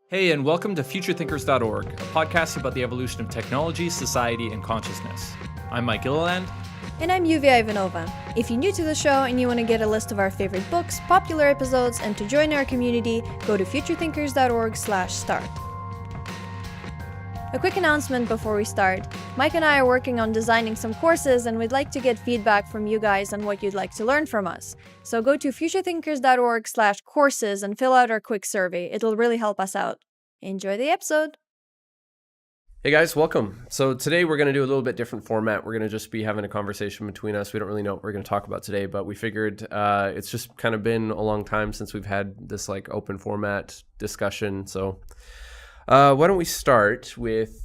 Hey, and welcome to futurethinkers.org, a podcast about the evolution of technology, society, and consciousness. I'm Mike Gilliland. And I'm Yuvia Ivanova. If you're new to the show and you want to get a list of our favorite books, popular episodes, and to join our community, go to futurethinkers.org/start. A quick announcement before we start. Mike and I are working on designing some courses, and we'd like to get feedback from you guys on what you'd like to learn from us. So go to futurethinkers.org/courses and fill out our quick survey. It'll really help us out. Enjoy the episode. Hey guys, welcome. So today we're going to do a little bit different format. We're going to just be having a conversation between us. We don't really know what we're going to talk about today, but we figured it's just kind of been a long time since we've had this like open format discussion. So why don't we start with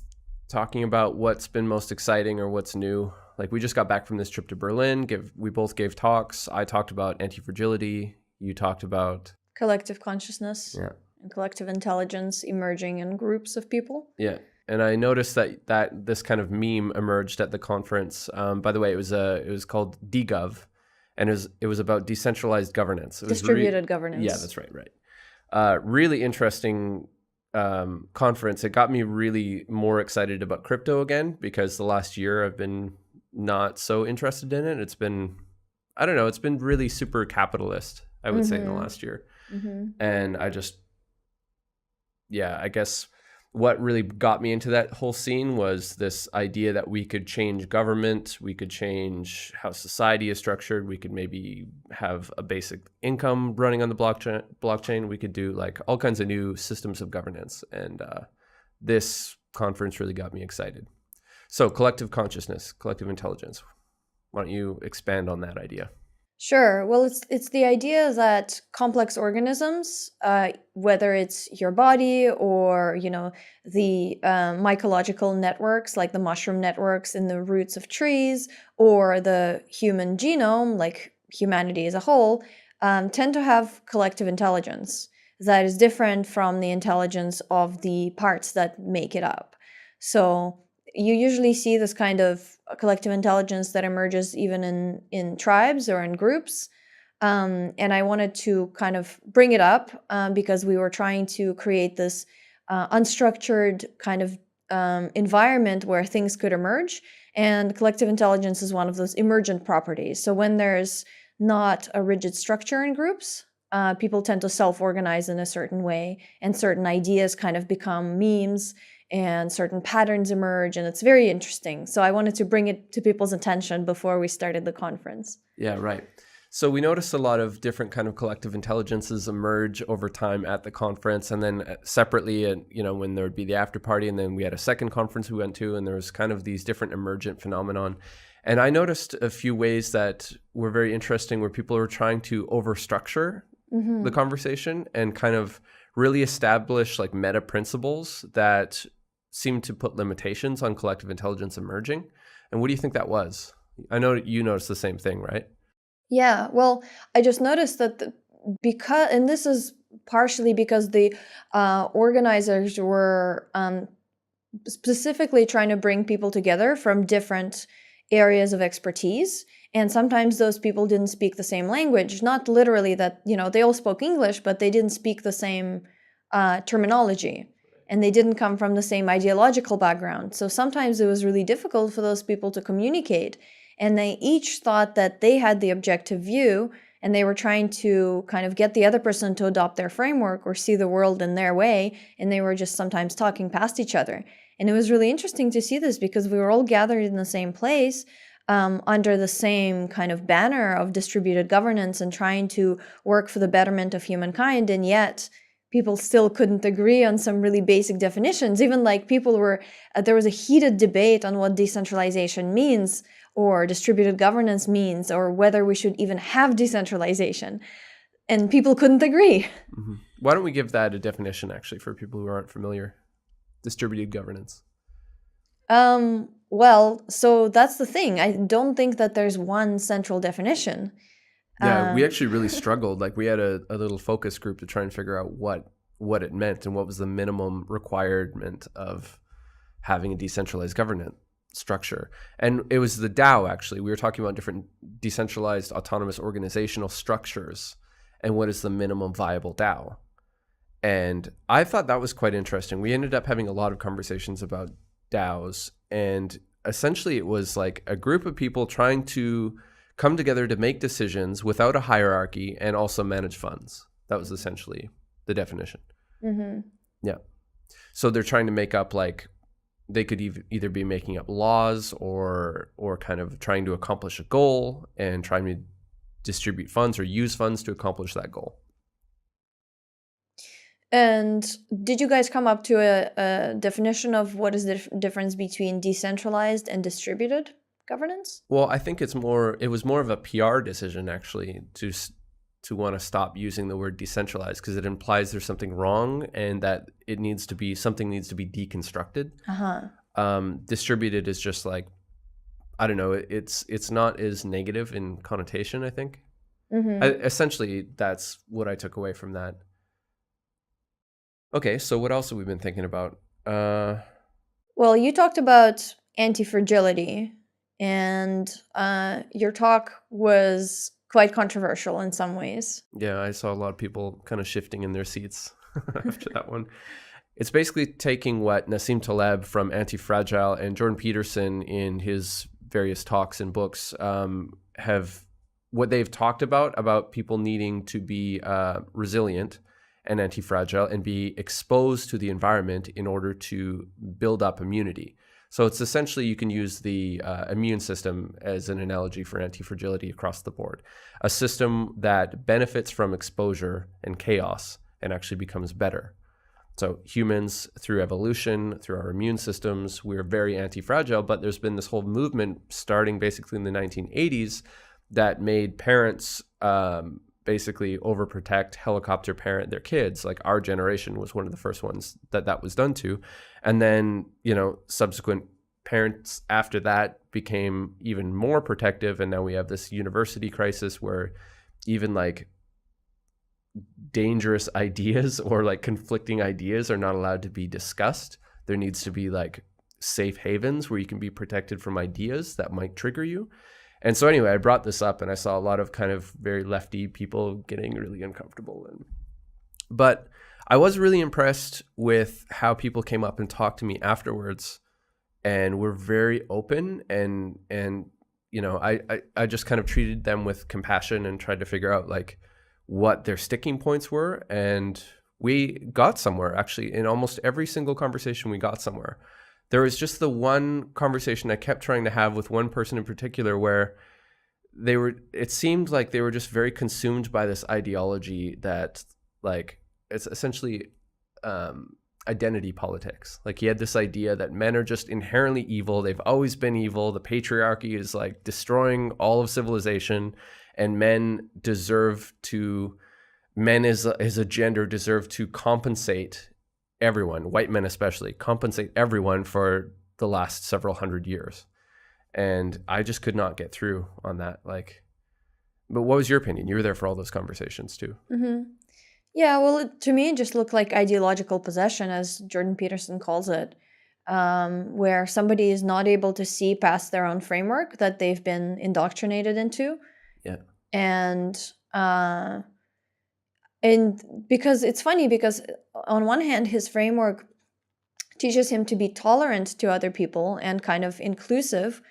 talking about what's been most exciting or what's new? Like we just got back from this trip to Berlin. We both gave talks. I talked about anti-fragility. You talked about Collective consciousness. Yeah. And collective intelligence emerging in groups of people. Yeah. And I noticed that this kind of meme emerged at the conference. By the way, it was called DGOV, and it was about decentralized governance. It was Distributed governance. Yeah, that's right. Really interesting conference. It got me really more excited about crypto again, because the last year I've been not so interested in it. It's been really super capitalist, I would say, in the last year. And I guess what really got me into that whole scene was this idea that we could change government, we could change how society is structured, we could maybe have a basic income running on the blockchain, we could do like all kinds of new systems of governance. And this conference really got me excited. So collective consciousness, collective intelligence. Why don't you expand on that idea? Sure. Well, it's the idea that complex organisms, whether it's your body or, the mycological networks, like the mushroom networks in the roots of trees, or the human genome, like humanity as a whole, tend to have collective intelligence that is different from the intelligence of the parts that make it up. So you usually see this kind of collective intelligence that emerges even in tribes or in groups. And I wanted to kind of bring it up because we were trying to create this unstructured kind of environment where things could emerge. And collective intelligence is one of those emergent properties. So when there's not a rigid structure in groups, people tend to self-organize in a certain way, and certain ideas kind of become memes, and certain patterns emerge, and it's very interesting. So I wanted to bring it to people's attention before we started the conference. Yeah, right. So we noticed a lot of different kind of collective intelligences emerge over time at the conference, and then separately, when there would be the after party, and then we had a second conference we went to, and there was kind of these different emergent phenomenon. And I noticed a few ways that were very interesting, where people were trying to overstructure the conversation and kind of really establish like meta principles that seem to put limitations on collective intelligence emerging. And what do you think that was? I know you noticed the same thing, right? Yeah, well, I just noticed that and this is partially because the organizers were specifically trying to bring people together from different areas of expertise. And sometimes those people didn't speak the same language, not literally that, they all spoke English, but they didn't speak the same terminology. And they didn't come from the same ideological background. So sometimes it was really difficult for those people to communicate. And they each thought that they had the objective view, and they were trying to kind of get the other person to adopt their framework or see the world in their way. And they were just sometimes talking past each other. And it was really interesting to see this because we were all gathered in the same place under the same kind of banner of distributed governance and trying to work for the betterment of humankind. And yet people still couldn't agree on some really basic definitions. Even like there was a heated debate on what decentralization means or distributed governance means, or whether we should even have decentralization. And people couldn't agree. Mm-hmm. Why don't we give that a definition, actually, for people who aren't familiar? Distributed governance. Well, so that's the thing. I don't think that there's one central definition. Yeah, we actually really struggled. Like we had a little focus group to try and figure out what it meant and what was the minimum requirement of having a decentralized governance structure. And it was the DAO, actually. We were talking about different decentralized autonomous organizational structures and what is the minimum viable DAO. And I thought that was quite interesting. We ended up having a lot of conversations about DAOs, and essentially it was like a group of people trying to come together to make decisions without a hierarchy and also manage funds. That was essentially the definition. Mm-hmm. Yeah. So they're trying to make up, like, they could either be making up laws or kind of trying to accomplish a goal and trying to distribute funds or use funds to accomplish that goal. And did you guys come up to a definition of what is the difference between decentralized and distributed governance? Well, I think it was more of a PR decision, actually, to want to stop using the word decentralized, because it implies there's something wrong and that something needs to be deconstructed. Distributed is just like, I don't know, it's not as negative in connotation, I think. Essentially, that's what I took away from that. Okay, so what else have we been thinking about? Well, you talked about anti-fragility, and your talk was quite controversial in some ways. Yeah, I saw a lot of people kind of shifting in their seats after that one. It's basically taking what Nassim Taleb from Anti-Fragile and Jordan Peterson in his various talks and books what they've talked about people needing to be resilient and anti-fragile and be exposed to the environment in order to build up immunity. So it's essentially, you can use the immune system as an analogy for anti-fragility across the board. A system that benefits from exposure and chaos and actually becomes better. So humans, through evolution, through our immune systems, we're very anti-fragile, but there's been this whole movement starting basically in the 1980s that made parents basically overprotect, helicopter parent their kids. Like, our generation was one of the first ones that was done to. And then, subsequent parents after that became even more protective. And now we have this university crisis where even like dangerous ideas or like conflicting ideas are not allowed to be discussed. There needs to be like safe havens where you can be protected from ideas that might trigger you. And so anyway, I brought this up and I saw a lot of kind of very lefty people getting really uncomfortable. But I was really impressed with how people came up and talked to me afterwards and were very open and I just kind of treated them with compassion and tried to figure out like what their sticking points were. And we got somewhere. Actually, in almost every single conversation, we got somewhere. There was just the one conversation I kept trying to have with one person in particular where it seemed like they were just very consumed by this ideology that like, it's essentially identity politics. Like, he had this idea that men are just inherently evil. They've always been evil. The patriarchy is like destroying all of civilization, and men as a gender deserve to compensate everyone, white men especially, compensate everyone for the last several hundred years. And I just could not get through on that. Like, but what was your opinion? You were there for all those conversations too. Mm-hmm. Yeah, well, to me, it just looked like ideological possession, as Jordan Peterson calls it, where somebody is not able to see past their own framework that they've been indoctrinated into. Yeah. And because it's funny, because on one hand, his framework teaches him to be tolerant to other people and kind of inclusive,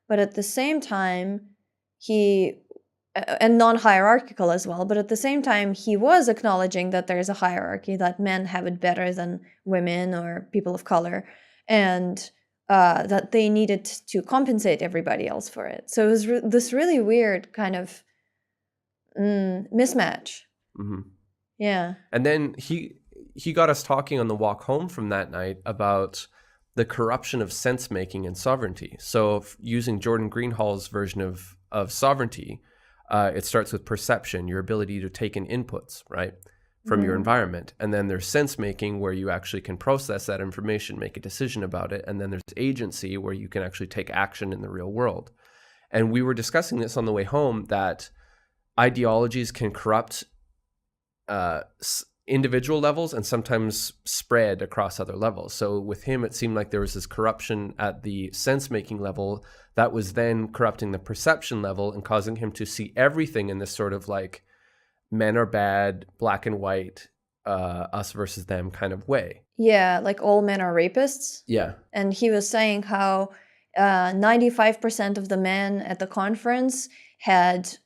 but at the same time, and non-hierarchical as well, but at the same time, he was acknowledging that there is a hierarchy, that men have it better than women or people of color, and that they needed to compensate everybody else for it. So it was this really weird kind of mismatch. Mm-hmm. Yeah. And then he got us talking on the walk home from that night about the corruption of sense-making and sovereignty. So using Jordan Greenhall's version of sovereignty, it starts with perception, your ability to take in inputs, right, from your environment. And then there's sense-making, where you actually can process that information, make a decision about it. And then there's agency, where you can actually take action in the real world. And we were discussing this on the way home, that ideologies can corrupt individual levels and sometimes spread across other levels. So with him, it seemed like there was this corruption at the sense-making level that was then corrupting the perception level and causing him to see everything in this sort of like, men are bad, black and white, us versus them kind of way. Yeah, like all men are rapists. Yeah. And he was saying how 95% of the men at the conference had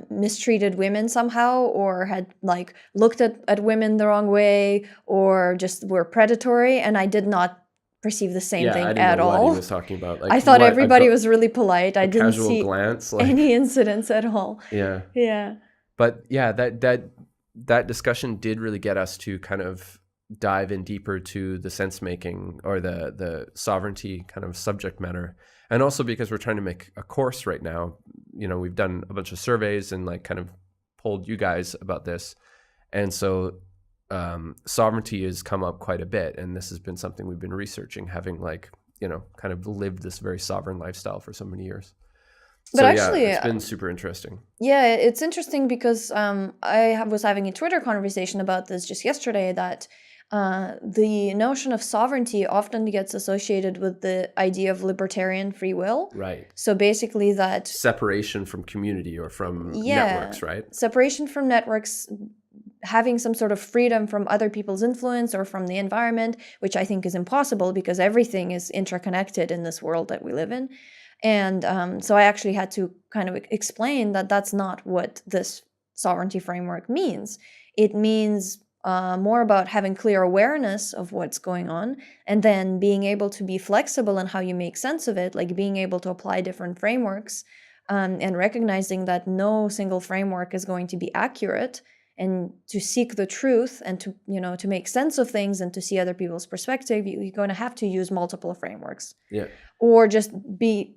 mistreated women somehow, or had like looked at women the wrong way, or just were predatory. And I did not perceive the same thing I didn't at know what all. he was talking about. Like, I thought what, everybody was really polite. I didn't casual see glance, like, any incidents at all. Yeah. Yeah. But yeah, that discussion did really get us to kind of dive in deeper to the sense making or the sovereignty kind of subject matter. And also because we're trying to make a course right now, we've done a bunch of surveys and like kind of polled you guys about this. And so sovereignty has come up quite a bit. And this has been something we've been researching, having like, kind of lived this very sovereign lifestyle for so many years. But So actually, yeah, it's been super interesting. Yeah, it's interesting because I was having a Twitter conversation about this just yesterday, that the notion of sovereignty often gets associated with the idea of libertarian free will. Right. So basically that Separation from community or from networks, right? Separation from networks, having some sort of freedom from other people's influence or from the environment, which I think is impossible because everything is interconnected in this world that we live in. And so I actually had to kind of explain that that's not what this sovereignty framework means. It means more about having clear awareness of what's going on, and then being able to be flexible in how you make sense of it, like being able to apply different frameworks, and recognizing that no single framework is going to be accurate, and to seek the truth and to, to make sense of things and to see other people's perspective, you're going to have to use multiple frameworks. Yeah. Or just be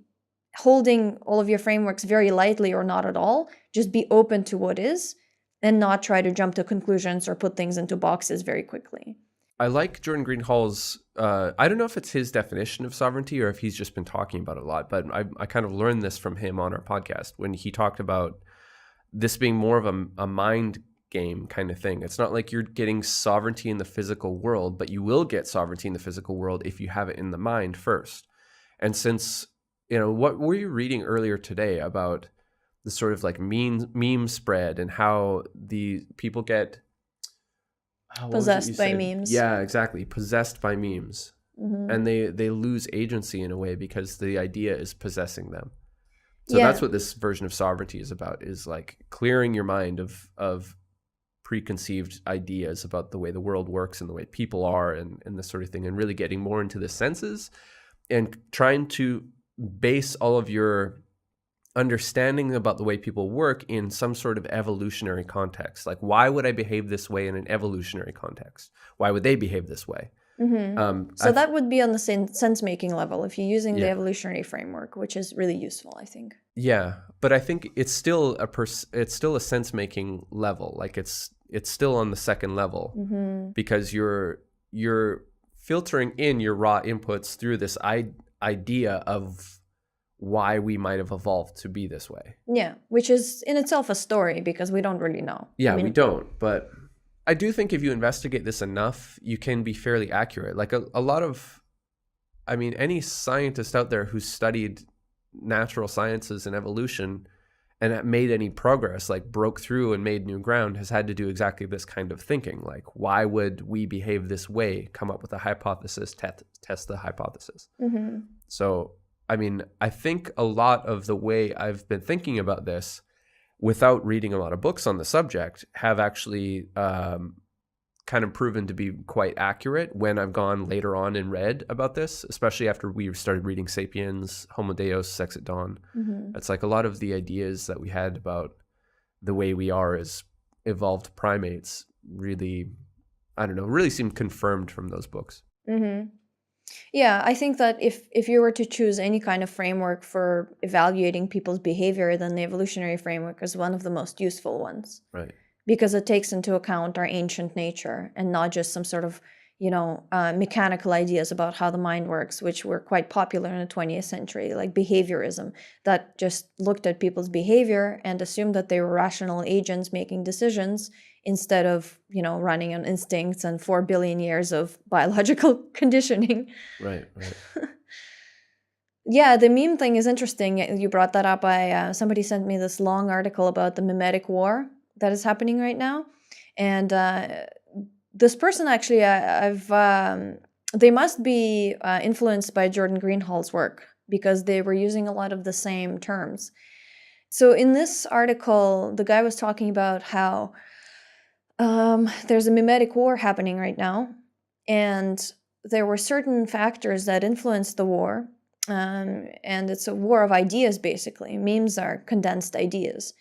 holding all of your frameworks very lightly or not at all. Just be open to what is and not try to jump to conclusions or put things into boxes very quickly. I like Jordan Greenhall's, I don't know if it's his definition of sovereignty or if he's just been talking about it a lot, but I kind of learned this from him on our podcast when he talked about this being more of a mind game kind of thing. It's not like you're getting sovereignty in the physical world, but you will get sovereignty in the physical world if you have it in the mind first. And since, what were you reading earlier today about the sort of like meme spread and how the people get possessed by memes. Yeah, exactly. Possessed by memes. Mm-hmm. And they lose agency in a way because the idea is possessing them. So that's what this version of sovereignty is about, is like clearing your mind of preconceived ideas about the way the world works and the way people are and this sort of thing, and really getting more into the senses and trying to base all of your understanding about the way people work in some sort of evolutionary context. Like, why would I behave this way in an evolutionary context? Why would they behave this way? Mm-hmm. So that would be on the sense-making level if you're using the evolutionary framework, which is really useful, I think. Yeah, but I think it's still a sense-making level. Like it's still on the second level, because you're filtering in your raw inputs through this idea of why we might have evolved to be this way. Yeah, which is in itself a story because we don't really know. Yeah, we don't. But I do think if you investigate this enough, you can be fairly accurate. Like a lot of, any scientist out there who's studied natural sciences and evolution and made any progress, like broke through and made new ground, has had to do exactly this kind of thinking. Like, why would we behave this way? Come up with a hypothesis, test the hypothesis. Mm-hmm. So, I think a lot of the way I've been thinking about this, without reading a lot of books on the subject, have actually kind of proven to be quite accurate when I've gone later on and read about this, especially after we started reading Sapiens, Homo Deus, Sex at Dawn. Mm-hmm. It's like a lot of the ideas that we had about the way we are as evolved primates really seem confirmed from those books. Mm-hmm. Yeah, I think that if you were to choose any kind of framework for evaluating people's behavior, then the evolutionary framework is one of the most useful ones. Right. Because it takes into account our ancient nature and not just some sort of, mechanical ideas about how the mind works, which were quite popular in the 20th century, like behaviorism, that just looked at people's behavior and assumed that they were rational agents making decisions instead of, running on instincts and 4 billion years of biological conditioning. Right. Yeah, the meme thing is interesting. You brought that up. Somebody sent me this long article about the Memetic War that is happening right now. And this person actually, they must be influenced by Jordan Greenhalgh's work because they were using a lot of the same terms. So in this article, the guy was talking about how there's a Memetic War happening right now, and there were certain factors that influenced the war, and it's a war of ideas, basically. Memes are condensed ideas,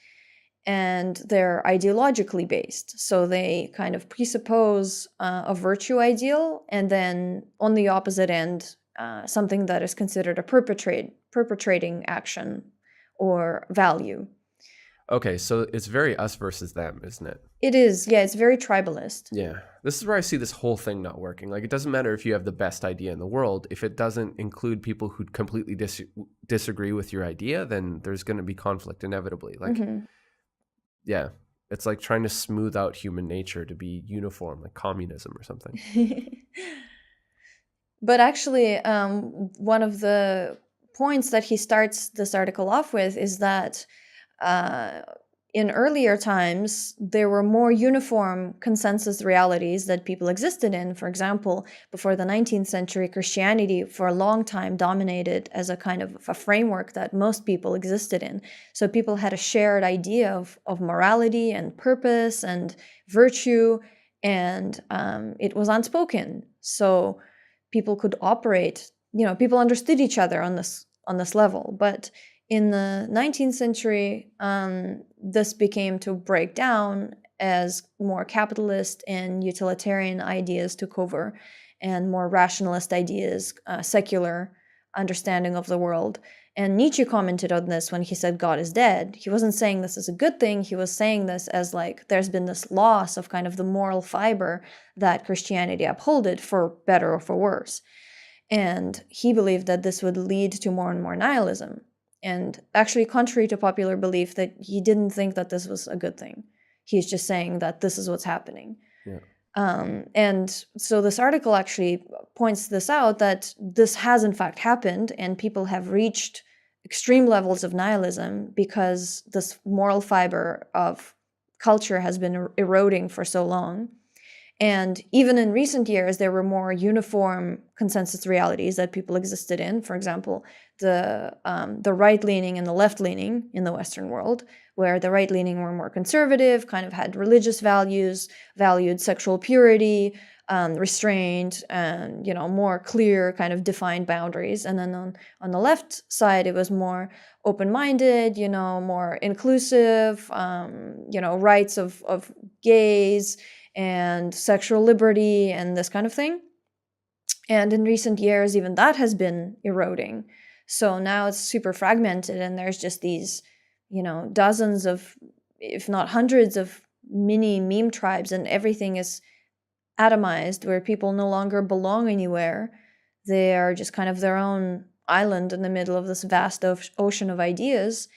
and they're ideologically based. So they kind of presuppose a virtue ideal, and then on the opposite end, something that is considered a perpetrating action or value. Okay, so it's very us versus them, isn't it? It is, yeah, it's very tribalist. Yeah. This is where I see this whole thing not working. Like, it doesn't matter if you have the best idea in the world. If it doesn't include people who completely disagree with your idea, then there's going to be conflict inevitably. Like, yeah, it's like trying to smooth out human nature to be uniform, like communism or something. But actually, one of the points that he starts this article off with is that in earlier times, there were more uniform consensus realities that people existed in. For example, before the 19th century, Christianity for a long time dominated as a kind of a framework that most people existed in. So people had a shared idea of morality and purpose and virtue, and it was unspoken. So people could operate, people understood each other on this level. But in the 19th century, this became to break down as more capitalist and utilitarian ideas took over, and more rationalist ideas, secular understanding of the world. And Nietzsche commented on this when he said God is dead. He wasn't saying this is a good thing. He was saying this as like there's been this loss of kind of the moral fiber that Christianity upholded, for better or for worse. And he believed that this would lead to more and more nihilism. And actually, contrary to popular belief, that he didn't think that this was a good thing. He's just saying that this is what's happening. Yeah. And so this article actually points this out, that this has in fact happened, and people have reached extreme levels of nihilism because this moral fiber of culture has been eroding for so long. And even in recent years, there were more uniform consensus realities that people existed in. For example, the right-leaning and the left-leaning in the Western world, where the right-leaning were more conservative, kind of had religious values, valued sexual purity, restraint, and more clear kind of defined boundaries. And then on the left side, it was more open-minded, more inclusive, rights of gays and sexual liberty and this kind of thing. And in recent years, even that has been eroding. So now it's super fragmented, and there's just these, dozens of, if not hundreds of mini meme tribes, and everything is atomized, where people no longer belong anywhere. They are just kind of their own island in the middle of this vast ocean of ideas.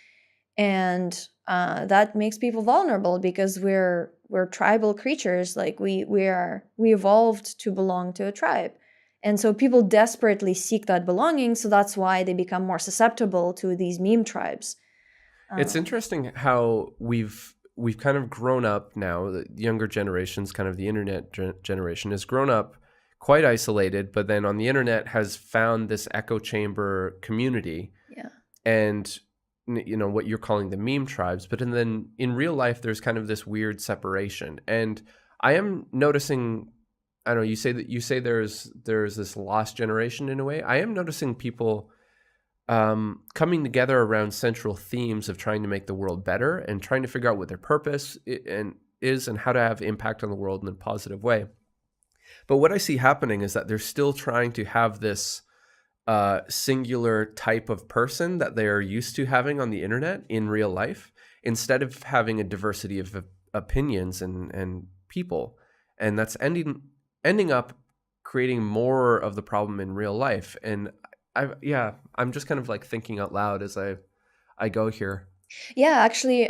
And that makes people vulnerable, because we're tribal creatures. Like we evolved to belong to a tribe. And so people desperately seek that belonging. So that's why they become more susceptible to these meme tribes. It's interesting how we've kind of grown up now. The younger generations, kind of the internet generation, has grown up quite isolated, but then on the internet has found this echo chamber community. Yeah. And what you're calling the meme tribes, but then in real life, there's kind of this weird separation. And I am noticing, I don't know, you say there's this lost generation in a way. I am noticing people coming together around central themes of trying to make the world better and trying to figure out what their purpose is and how to have impact on the world in a positive way. But what I see happening is that they're still trying to have this singular type of person that they are used to having on the internet in real life, instead of having a diversity of opinions and people. And that's ending up creating more of the problem in real life. And I'm just kind of like thinking out loud as I go here. Yeah, actually,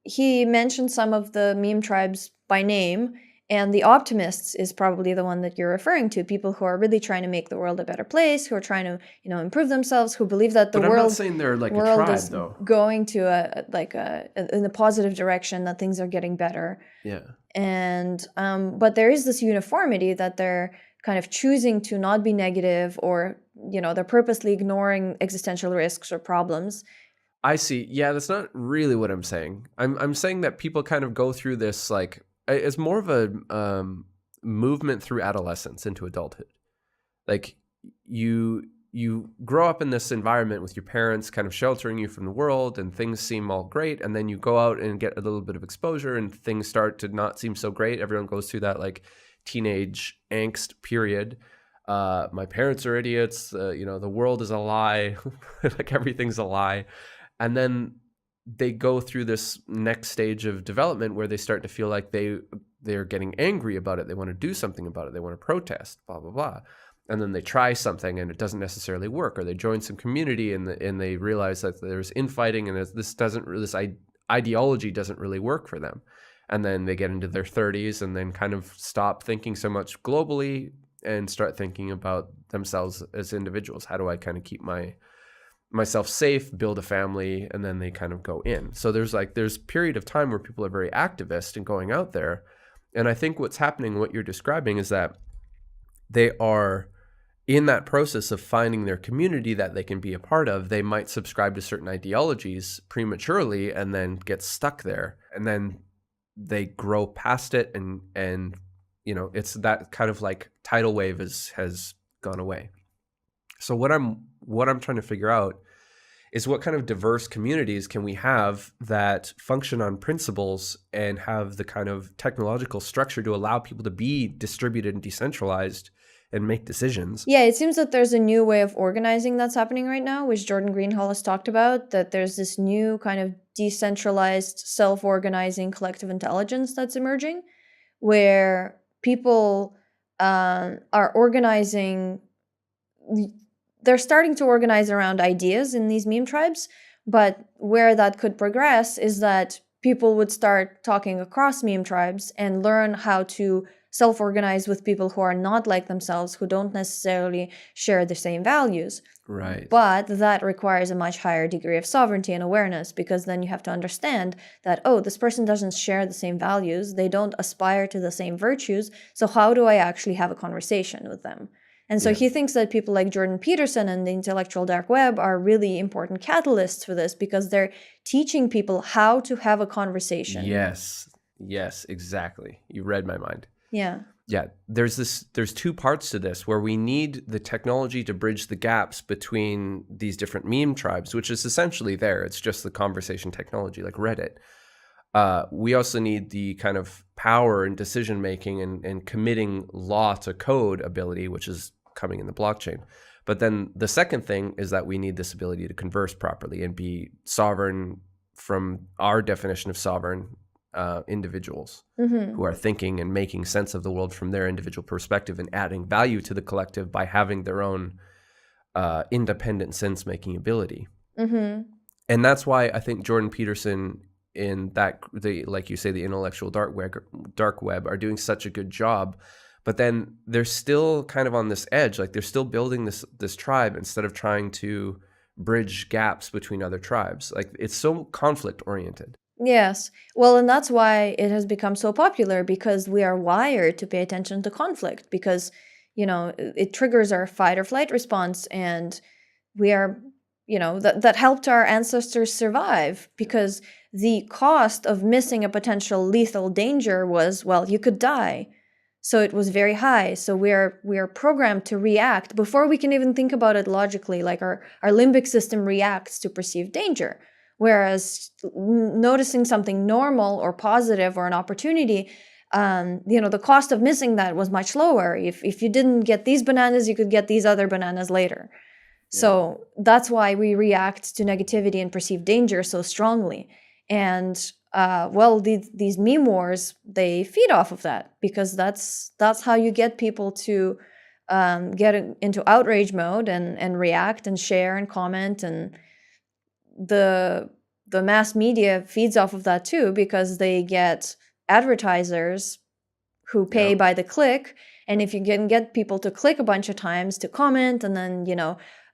he mentioned some of the meme tribes by name, And the optimists is probably the one that you're referring to, people who are really trying to make the world a better place, who are trying to, improve themselves, who believe that the But I'm not world saying they're like a world tribe, is though. going to in a positive direction, that things are getting better. Yeah. And but there is this uniformity that they're kind of choosing to not be negative, or they're purposely ignoring existential risks or problems. I see. Yeah, that's not really what I'm saying. I'm saying that people kind of go through this, like, it's more of a movement through adolescence into adulthood. Like, you grow up in this environment with your parents kind of sheltering you from the world, and things seem all great, and then you go out and get a little bit of exposure and things start to not seem so great. Everyone goes through that like teenage angst period. My parents are idiots. The world is a lie. Like, everything's a lie. And then they go through this next stage of development where they start to feel like they're getting angry about it. They want to do something about it. They want to protest, blah, blah, blah. And then they try something and it doesn't necessarily work, or they join some community and they realize that there's infighting and this ideology doesn't really work for them. And then they get into their 30s and then kind of stop thinking so much globally and start thinking about themselves as individuals. How do I kind of keep myself safe, build a family, and then they kind of go in. So there's period of time where people are very activist and going out there. And I think what's happening, what you're describing, is that they are in that process of finding their community that they can be a part of. They might subscribe to certain ideologies prematurely and then get stuck there. And then they grow past it and it's that kind of like tidal wave has gone away. So what I'm trying to figure out is what kind of diverse communities can we have that function on principles and have the kind of technological structure to allow people to be distributed and decentralized and make decisions. Yeah, it seems that there's a new way of organizing that's happening right now, which Jordan Greenhall has talked about, that there's this new kind of decentralized, self-organizing collective intelligence that's emerging, where people are organizing. They're starting to organize around ideas in these meme tribes, but where that could progress is that people would start talking across meme tribes and learn how to self-organize with people who are not like themselves, who don't necessarily share the same values. Right. But that requires a much higher degree of sovereignty and awareness, because then you have to understand that, this person doesn't share the same values, they don't aspire to the same virtues, so how do I actually have a conversation with them? And so he thinks that people like Jordan Peterson and the intellectual dark web are really important catalysts for this, because they're teaching people how to have a conversation. Yes, exactly. You read my mind. Yeah. Yeah, there's two parts to this, where we need the technology to bridge the gaps between these different meme tribes, which is essentially there. It's just the conversation technology, like Reddit. We also need the kind of power and decision making and committing law to code ability, which is coming in the blockchain. But then the second thing is that we need this ability to converse properly and be sovereign from our definition of sovereign individuals who are thinking and making sense of the world from their individual perspective and adding value to the collective by having their own independent sense-making ability. And that's why I think Jordan Peterson in that, like you say, the intellectual dark web are doing such a good job. But then they're still kind of on this edge, like they're still building this tribe instead of trying to bridge gaps between other tribes. Like, it's so conflict oriented. Yes. Well, and that's why it has become so popular, because we are wired to pay attention to conflict, because, it triggers our fight or flight response, and we are, that helped our ancestors survive, because the cost of missing a potential lethal danger was, well, you could die. So it was very high. So we are programmed to react before we can even think about it logically. Like our limbic system reacts to perceived danger. Whereas noticing something normal or positive or an opportunity, the cost of missing that was much lower. If you didn't get these bananas, you could get these other bananas later. Yeah. So that's why we react to negativity and perceived danger so strongly. And these meme wars, they feed off of that, because that's how you get people to get into outrage mode and react and share and comment, and the mass media feeds off of that too, because they get advertisers who pay by the click. And if you can get people to click a bunch of times to comment and then,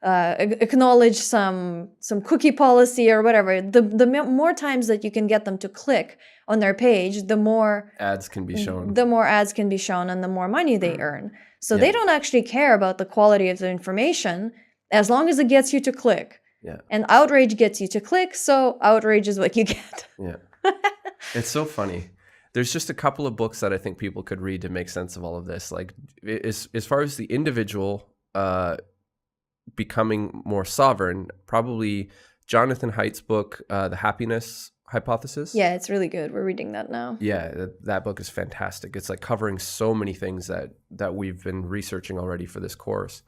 acknowledge some cookie policy or whatever, the more times that you can get them to click on their page, the more ads can be shown. The more ads can be shown and the more money they earn. So they don't actually care about the quality of the information as long as it gets you to click. Yeah. And outrage gets you to click, so outrage is what you get. Yeah. It's so funny. There's just a couple of books that I think people could read to make sense of all of this. Like as far as the individual becoming more sovereign, probably Jonathan Haidt's book, The Happiness Hypothesis. Yeah, it's really good. We're reading that now. Yeah, that book is fantastic. It's like covering so many things that we've been researching already for this course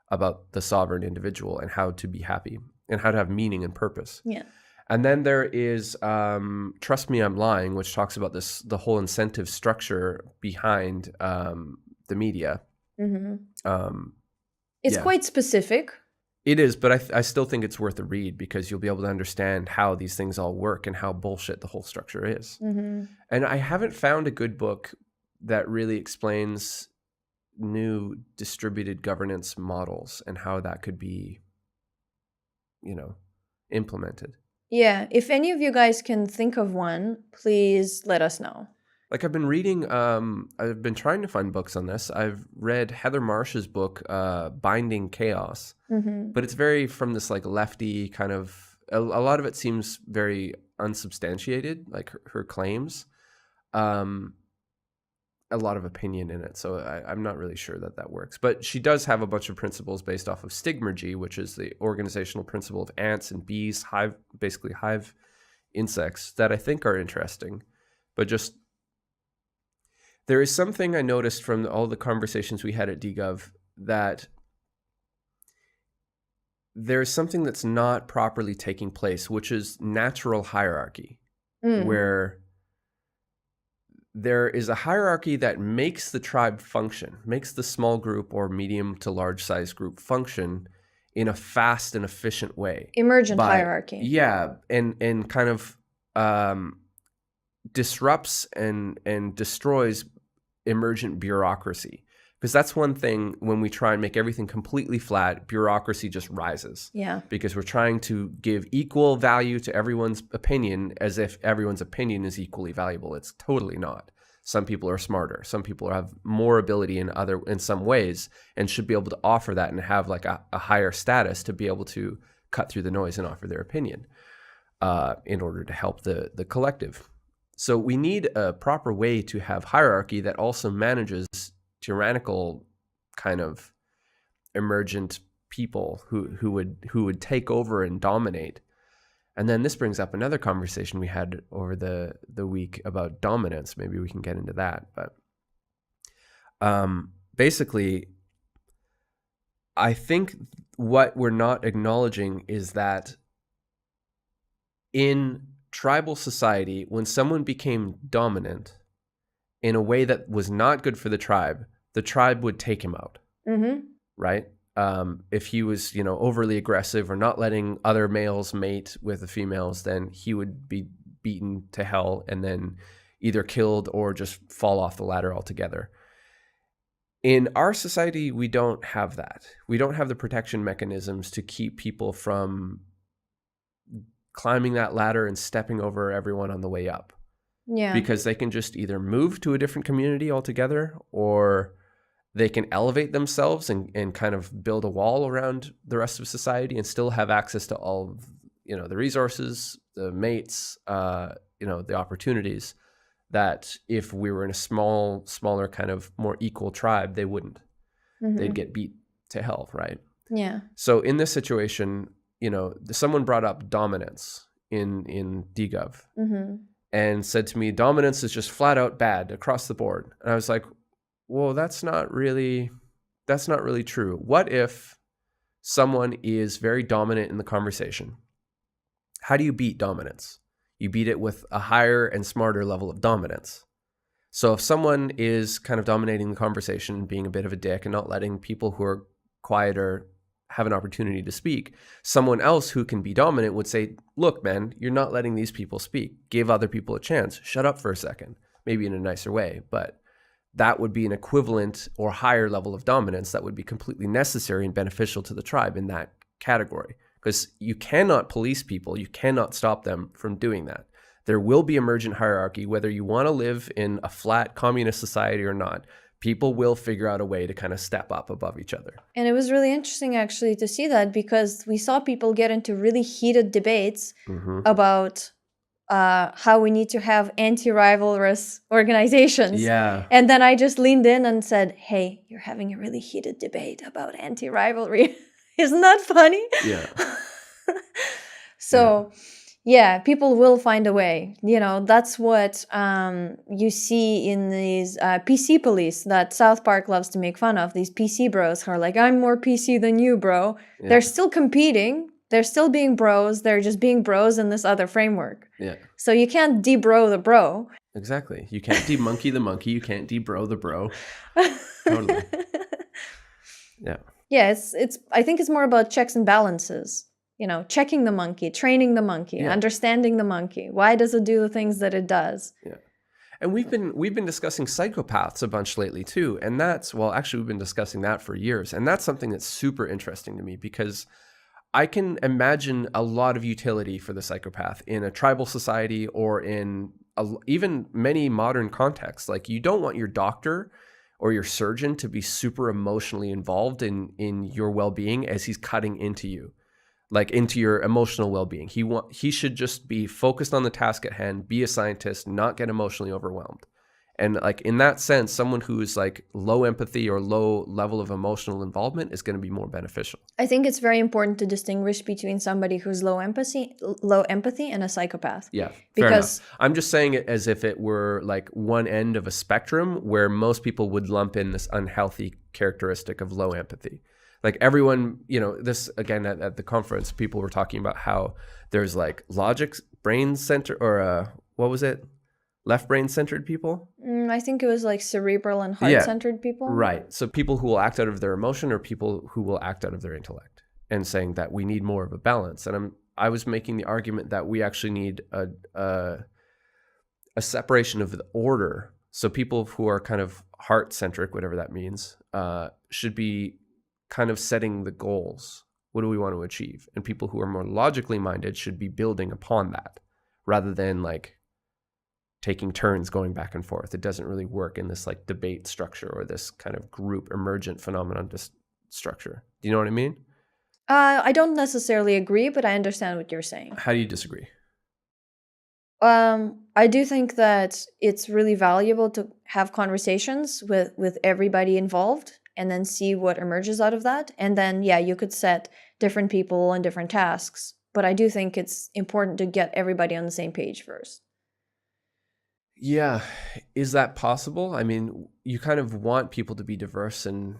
about the sovereign individual and how to be happy and how to have meaning and purpose. Yeah. And then there is Trust Me, I'm Lying, which talks about the whole incentive structure behind the media. Mm-hmm. It's quite specific. It is, but I still think it's worth a read because you'll be able to understand how these things all work and how bullshit the whole structure is. Mm-hmm. And I haven't found a good book that really explains new distributed governance models and how that could be, implemented. Yeah, if any of you guys can think of one, please let us know. Like I've been reading, I've been trying to find books on this. I've read Heather Marsh's book, Binding Chaos, but it's very from this like lefty kind of, a lot of it seems very unsubstantiated, like her claims, a lot of opinion in it. So I'm not really sure that works, but she does have a bunch of principles based off of stigmergy, which is the organizational principle of ants and bees, hive insects that I think are interesting, but just, there is something I noticed from all the conversations we had at DGOV that there's something that's not properly taking place, which is natural hierarchy, where there is a hierarchy that makes the tribe function, makes the small group or medium to large size group function in a fast and efficient way. Emergent hierarchy. Yeah, and kind of disrupts and destroys emergent bureaucracy. Because that's one thing, when we try and make everything completely flat, bureaucracy just rises. Yeah. Because we're trying to give equal value to everyone's opinion as if everyone's opinion is equally valuable. It's totally not. Some people are smarter. Some people have more ability in some ways and should be able to offer that and have like a higher status to be able to cut through the noise and offer their opinion in order to help the collective. So we need a proper way to have hierarchy that also manages tyrannical kind of emergent people who would take over and dominate. And then this brings up another conversation we had over the week about dominance. Maybe we can get into that. But basically, I think what we're not acknowledging is that in tribal society, when someone became dominant in a way that was not good for the tribe would take him out, right? If he was, overly aggressive or not letting other males mate with the females, then he would be beaten to hell and then either killed or just fall off the ladder altogether. In our society, we don't have that. We don't have the protection mechanisms to keep people from climbing that ladder and stepping over everyone on the way up. Yeah. Because they can just either move to a different community altogether, or they can elevate themselves and kind of build a wall around the rest of society and still have access to all of, the resources, the mates, the opportunities that if we were in a smaller kind of more equal tribe, they wouldn't. They'd get beat to hell, right? Yeah. So in this situation, someone brought up dominance in DGOV and said to me, dominance is just flat out bad across the board. And I was like, well, that's not really true. What if someone is very dominant in the conversation? How do you beat dominance? You beat it with a higher and smarter level of dominance. So if someone is kind of dominating the conversation, being a bit of a dick and not letting people who are quieter have an opportunity to speak, someone else who can be dominant would say, look, man, you're not letting these people speak. Give other people a chance. Shut up for a second. Maybe in a nicer way, but that would be an equivalent or higher level of dominance that would be completely necessary and beneficial to the tribe in that category. Because you cannot police people, you cannot stop them from doing that. There will be emergent hierarchy, whether you want to live in a flat communist society or not. People will figure out a way to kind of step up above each other. And it was really interesting actually to see that, because we saw people get into really heated debates about how we need to have anti-rivalrous organizations. Yeah. And then I just leaned in and said, hey, you're having a really heated debate about anti-rivalry. Isn't that funny? Yeah. So, yeah, people will find a way. That's what you see in these PC police that South Park loves to make fun of. These PC bros who are like, I'm more PC than you, bro. Yeah. They're still competing. They're still being bros. They're just being bros in this other framework. Yeah. So you can't de-bro the bro. Exactly. You can't de-monkey the monkey. You can't de-bro the bro. Totally. Yeah. Yeah, I think it's more about checks and balances. Checking the monkey, training the monkey, understanding the monkey. Why does it do the things that it does? Yeah. And we've been discussing psychopaths a bunch lately too. And we've been discussing that for years. And that's something that's super interesting to me, because I can imagine a lot of utility for the psychopath in a tribal society or in even many modern contexts. Like, you don't want your doctor or your surgeon to be super emotionally involved in your well-being as he's cutting into you, like into your emotional well-being. He should just be focused on the task at hand, be a scientist, not get emotionally overwhelmed. And like, in that sense, someone who's like low empathy or low level of emotional involvement is going to be more beneficial. I think it's very important to distinguish between somebody who's low empathy and a psychopath. Yeah, because I'm just saying it as if it were like one end of a spectrum where most people would lump in this unhealthy characteristic of low empathy. Like, everyone, this again at the conference, people were talking about how there's like logic brain center, or what was it? Left brain centered people? I think it was like cerebral and heart centered people. Right. So people who will act out of their emotion, or people who will act out of their intellect, and saying that we need more of a balance. And I was making the argument that we actually need a separation of the order. So people who are kind of heart centric, whatever that means, should be kind of setting the goals. What do we want to achieve? And people who are more logically minded should be building upon that, rather than like taking turns going back and forth. It doesn't really work in this like debate structure or this kind of group emergent phenomenon structure. Do you know what I mean? I don't necessarily agree, but I understand what you're saying. How do you disagree? I do think that it's really valuable to have conversations with everybody involved and then see what emerges out of that. And then, you could set different people on different tasks. But I do think it's important to get everybody on the same page first. Yeah. Is that possible? I mean, you kind of want people to be diverse and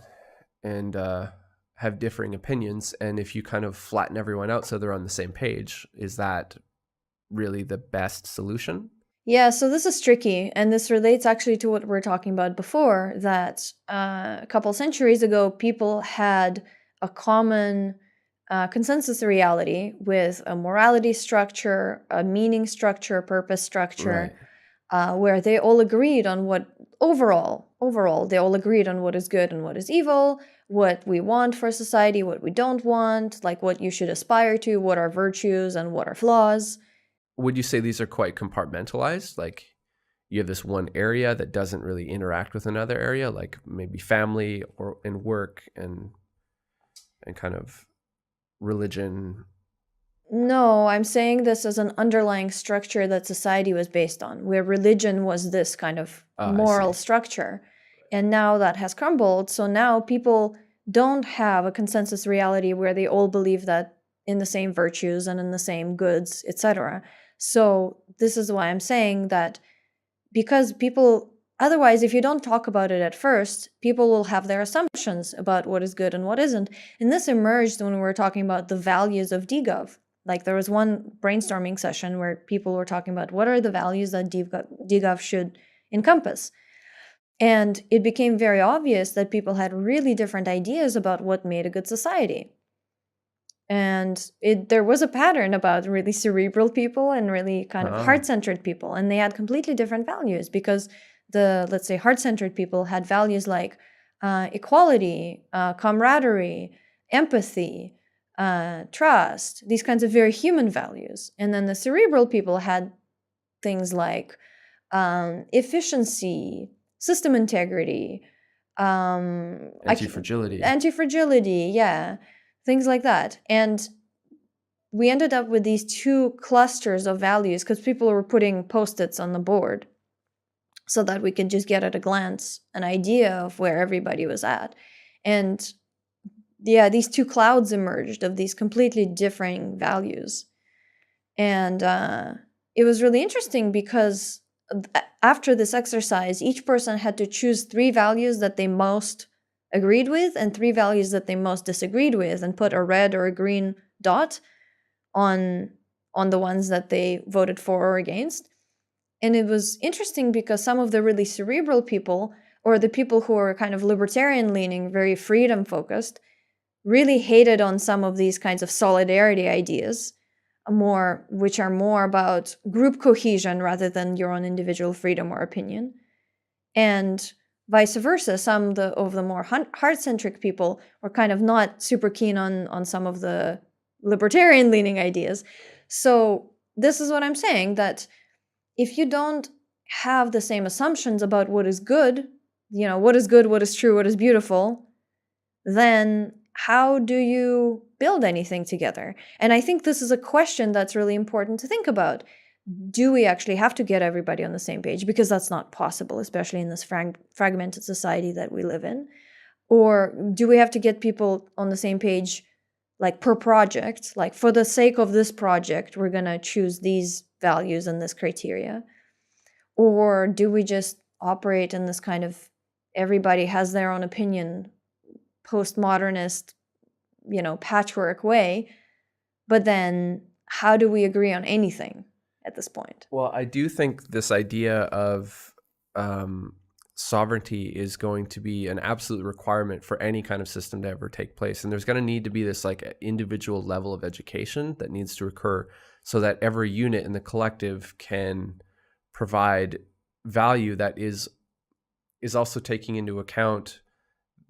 have differing opinions. And if you kind of flatten everyone out so they're on the same page, is that really the best solution? Yeah, so this is tricky. And this relates actually to what we were talking about before, that a couple centuries ago, people had a common consensus reality with a morality structure, a meaning structure, a purpose structure. Right. Where they all agreed on what overall, they all agreed on what is good and what is evil, what we want for society, what we don't want, like what you should aspire to, what are virtues and what are flaws. Would you say these are quite compartmentalized? Like, you have this one area that doesn't really interact with another area, like maybe family or and work and kind of religion? No, I'm saying this as an underlying structure that society was based on, where religion was this kind of moral structure. And now that has crumbled. So now people don't have a consensus reality where they all believe that in the same virtues and in the same goods, etc. So this is why I'm saying that, because people, otherwise, if you don't talk about it at first, people will have their assumptions about what is good and what isn't. And this emerged when we were talking about the values of DGOV. Like, there was one brainstorming session where people were talking about what are the values that DGOV should encompass. And it became very obvious that people had really different ideas about what made a good society. And there was a pattern about really cerebral people and really kind of heart-centered people. And they had completely different values because the, let's say, heart-centered people had values like equality, camaraderie, empathy, trust, these kinds of very human values. And then the cerebral people had things like efficiency, system integrity, Anti-fragility. Anti-fragility, yeah, things like that. And we ended up with these two clusters of values because people were putting post-its on the board so that we could just get at a glance an idea of where everybody was at. And yeah, these two clouds emerged of these completely differing values. And it was really interesting because after this exercise, each person had to choose 3 values that they most agreed with and 3 values that they most disagreed with, and put a red or a green dot on the ones that they voted for or against. And it was interesting because some of the really cerebral people, or the people who are kind of libertarian leaning, very freedom focused, really hated on some of these kinds of solidarity ideas, which are more about group cohesion rather than your own individual freedom or opinion. And vice versa, some of the more heart-centric people were kind of not super keen on some of the libertarian leaning ideas. So this is what I'm saying, that if you don't have the same assumptions about what is good, what is good, what is true, what is beautiful, then how do you build anything together? And I think this is a question that's really important to think about. Do we actually have to get everybody on the same page? Because that's not possible, especially in this fragmented society that we live in. Or do we have to get people on the same page, like per project? Like, for the sake of this project, we're going to choose these values and this criteria. Or do we just operate in this kind of everybody has their own opinion, postmodernist, patchwork way? But then how do we agree on anything at this point? Well, I do think this idea of sovereignty is going to be an absolute requirement for any kind of system to ever take place. And there's going to need to be this like individual level of education that needs to occur so that every unit in the collective can provide value that is also taking into account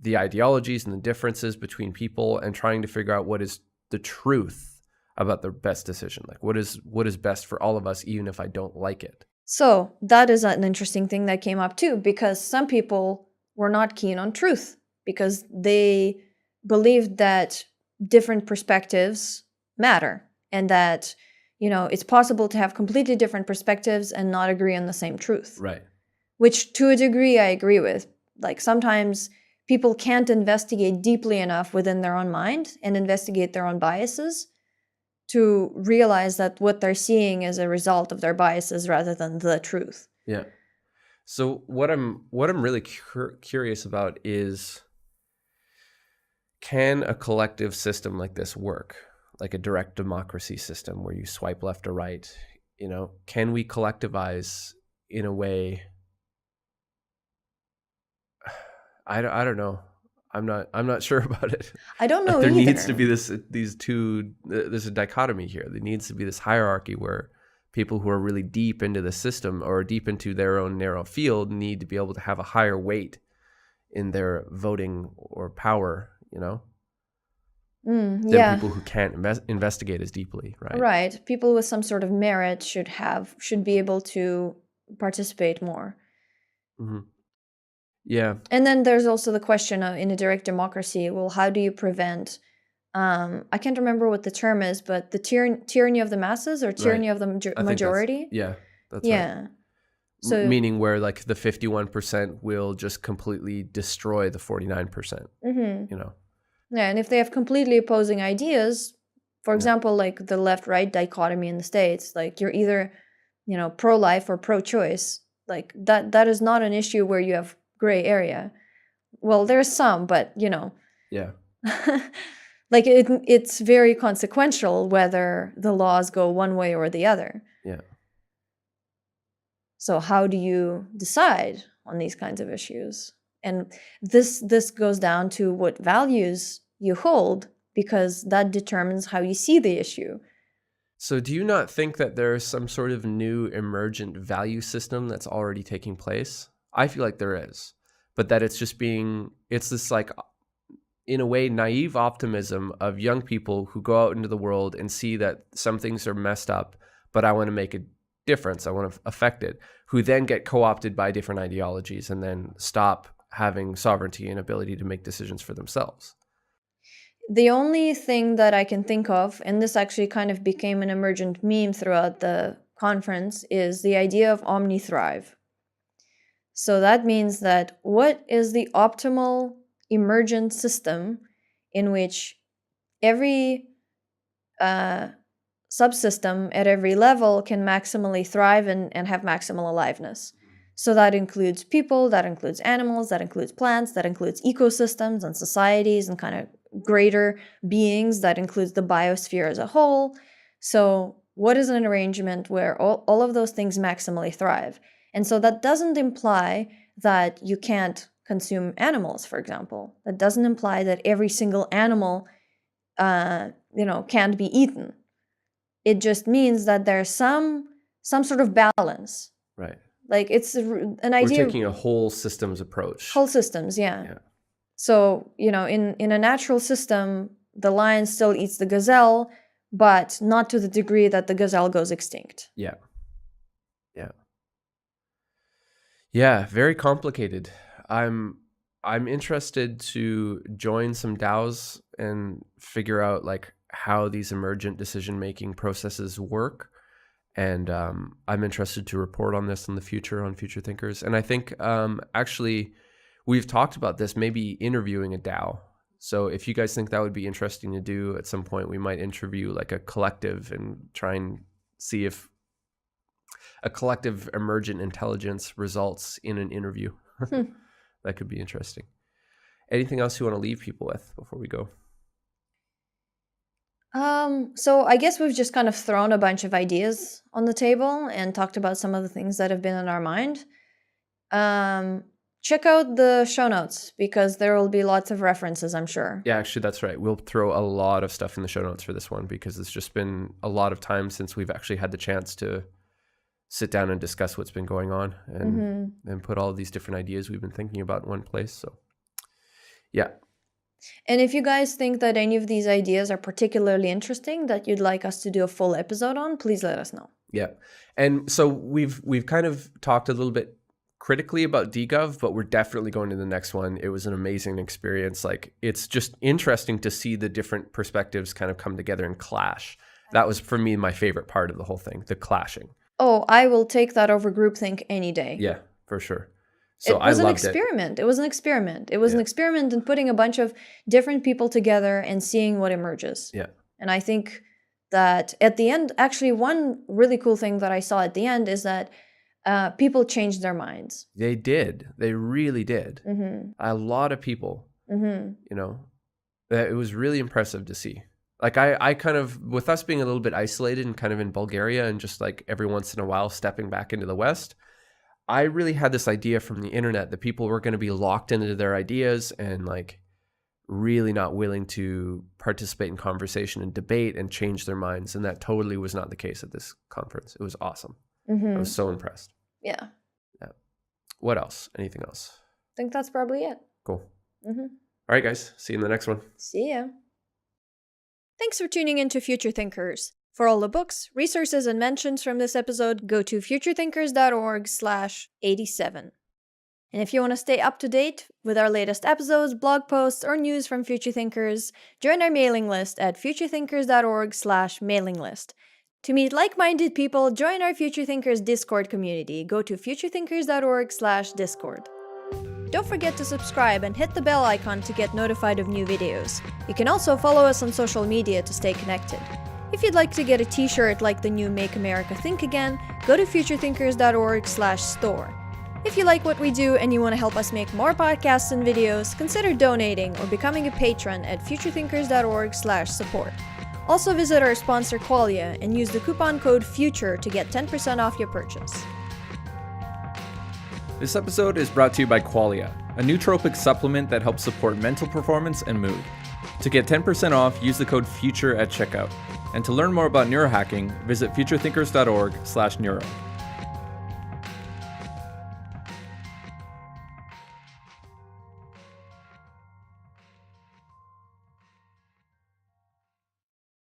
the ideologies and the differences between people, and trying to figure out what is the truth about the best decision. Like, what is best for all of us, even if I don't like it. So that is an interesting thing that came up too, because some people were not keen on truth because they believed that different perspectives matter, and that, it's possible to have completely different perspectives and not agree on the same truth. Right. Which, to a degree, I agree with. Like, sometimes people can't investigate deeply enough within their own mind and investigate their own biases to realize that what they're seeing is a result of their biases rather than the truth. Yeah. So what I'm really curious about is, can a collective system like this work? Like a direct democracy system where you swipe left or right, can we collectivize in a way? I don't know. I'm not sure about it. I don't know there either. Needs to be there's a dichotomy here. There needs to be this hierarchy where people who are really deep into the system or deep into their own narrow field need to be able to have a higher weight in their voting or power, than people who can't investigate as deeply, right? Right. People with some sort of merit should be able to participate more. Mm-hmm. Yeah. And then there's also the question of, in a direct democracy, well, how do you prevent, I can't remember what the term is, but the tyranny of the masses or tyranny of the majority? That's right. So, meaning where like the 51% will just completely destroy the 49%, Yeah, and if they have completely opposing ideas, for example, like the left-right dichotomy in the States, like you're either, pro-life or pro-choice, like that is not an issue where you have gray area. Well, there's some, but Yeah. like it's very consequential whether the laws go one way or the other. Yeah. So how do you decide on these kinds of issues? And this goes down to what values you hold, because that determines how you see the issue. So do you not think that there is some sort of new emergent value system that's already taking place? I feel like there is, but that it's this like, in a way, naive optimism of young people who go out into the world and see that some things are messed up, but I want to make a difference. I want to affect it, who then get co-opted by different ideologies and then stop having sovereignty and ability to make decisions for themselves. The only thing that I can think of, and this actually kind of became an emergent meme throughout the conference, is the idea of omni-thrive. So that means that what is the optimal emergent system in which every subsystem at every level can maximally thrive and have maximal aliveness. So that includes people, that includes animals, that includes plants, that includes ecosystems and societies and kind of greater beings, that includes the biosphere as a whole. So what is an arrangement where all of those things maximally thrive? And so that doesn't imply that you can't consume animals, for example. That doesn't imply that every single animal, can't be eaten. It just means that there's some sort of balance. Right. Like it's an idea. We're taking a whole systems approach. Whole systems, yeah. So, in a natural system, the lion still eats the gazelle, but not to the degree that the gazelle goes extinct. Yeah. Yeah, very complicated. I'm interested to join some DAOs and figure out like how these emergent decision-making processes work. And I'm interested to report on this in the future on Future Thinkers. And I think actually we've talked about this, maybe interviewing a DAO. So if you guys think that would be interesting to do at some point, we might interview like a collective and try and see if a collective emergent intelligence results in an interview. That could be interesting. Anything else you want to leave people with before we go? So I guess we've just kind of thrown a bunch of ideas on the table and talked about some of the things that have been in our mind. Check out the show notes because there will be lots of references, I'm sure. Yeah, actually, that's right. We'll throw a lot of stuff in the show notes for this one because it's just been a lot of time since we've actually had the chance to sit down and discuss what's been going on and put all these different ideas we've been thinking about in one place. So, yeah. And if you guys think that any of these ideas are particularly interesting that you'd like us to do a full episode on, please let us know. Yeah. And so we've kind of talked a little bit critically about DGOV, but we're definitely going to the next one. It was an amazing experience. Like, it's just interesting to see the different perspectives kind of come together and clash. That was, for me, my favorite part of the whole thing, the clashing. Oh, I will take that over groupthink any day. Yeah, for sure. So it was I an loved experiment. It was an experiment. It was an experiment in putting a bunch of different people together and seeing what emerges. Yeah. And I think that at the end, actually, one really cool thing that I saw at the end is that people changed their minds. They did. They really did. A lot of people, it was really impressive to see. Like I kind of, with us being a little bit isolated and kind of in Bulgaria and just like every once in a while stepping back into the West, I really had this idea from the internet that people were going to be locked into their ideas and like really not willing to participate in conversation and debate and change their minds. And that totally was not the case at this conference. It was awesome. I was so impressed. Yeah. What else? Anything else? I think that's probably it. Cool. All right, guys. See you in the next one. See ya. Thanks for tuning in to Future Thinkers. For all the books, resources, and mentions from this episode, go to futurethinkers.org/87. And if you want to stay up to date with our latest episodes, blog posts, or news from Future Thinkers, join our mailing list at futurethinkers.org/mailing list. To meet like-minded people, join our Future Thinkers Discord community. Go to futurethinkers.org/discord. Don't forget to subscribe and hit the bell icon to get notified of new videos. You can also follow us on social media to stay connected. If you'd like to get a t-shirt like the new Make America Think Again, go to futurethinkers.org/store. If you like what we do and you want to help us make more podcasts and videos, consider donating or becoming a patron at futurethinkers.org/support. Also visit our sponsor Qualia and use the coupon code FUTURE to get 10% off your purchase. This episode is brought to you by Qualia, a nootropic supplement that helps support mental performance and mood. To get 10% off, use the code FUTURE at checkout. And to learn more about neurohacking, visit futurethinkers.org/neuro.